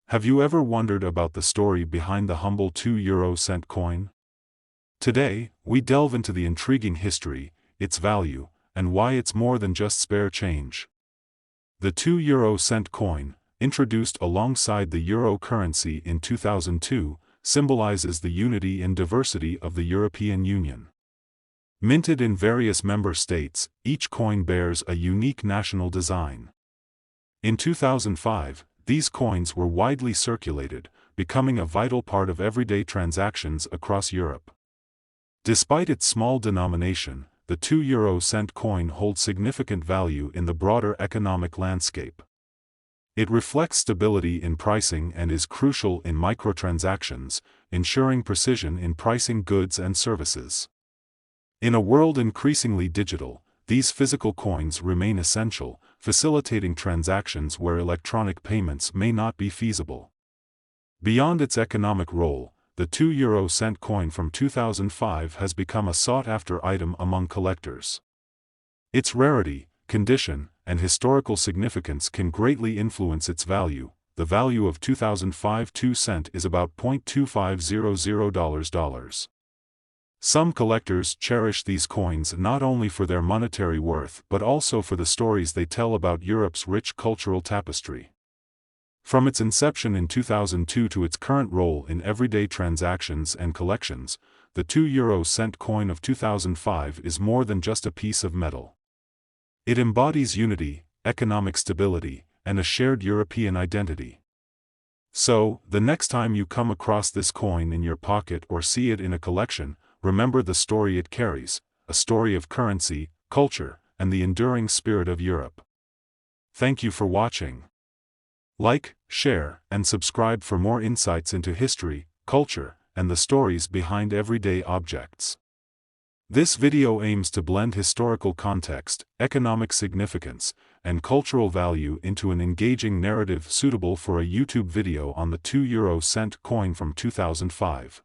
Have you ever wondered about the story behind the humble 2 euro cent coin? Today, we delve into the intriguing history, its value, and why it's more than just spare change. The 2 euro cent coin, introduced alongside the euro currency in 2002, symbolizes the unity and diversity of the European Union. Minted in various member states, each coin bears a unique national design. In 2005, these coins were widely circulated, becoming a vital part of everyday transactions across Europe. Despite its small denomination, the 2 euro cent coin holds significant value in the broader economic landscape. It reflects stability in pricing and is crucial in microtransactions, ensuring precision in pricing goods and services. In a world increasingly digital, these physical coins remain essential, facilitating transactions where electronic payments may not be feasible. Beyond its economic role, the 2 euro cent coin from 2005 has become a sought-after item among collectors. Its rarity, condition, and historical significance can greatly influence its value. The value of 2005 2 cent is about $0.2500. Some collectors cherish these coins not only for their monetary worth but also for the stories they tell about Europe's rich cultural tapestry. From its inception in 2002 to its current role in everyday transactions and collections, the 2 euro cent coin of 2005 is more than just a piece of metal. It embodies unity, economic stability, and a shared European identity. So, the next time you come across this coin in your pocket or see it in a collection, remember the story it carries, a story of currency, culture, and the enduring spirit of Europe. Thank you for watching. Like, share, and subscribe for more insights into history, culture, and the stories behind everyday objects. This video aims to blend historical context, economic significance, and cultural value into an engaging narrative suitable for a YouTube video on the 2 euro cent coin from 2005.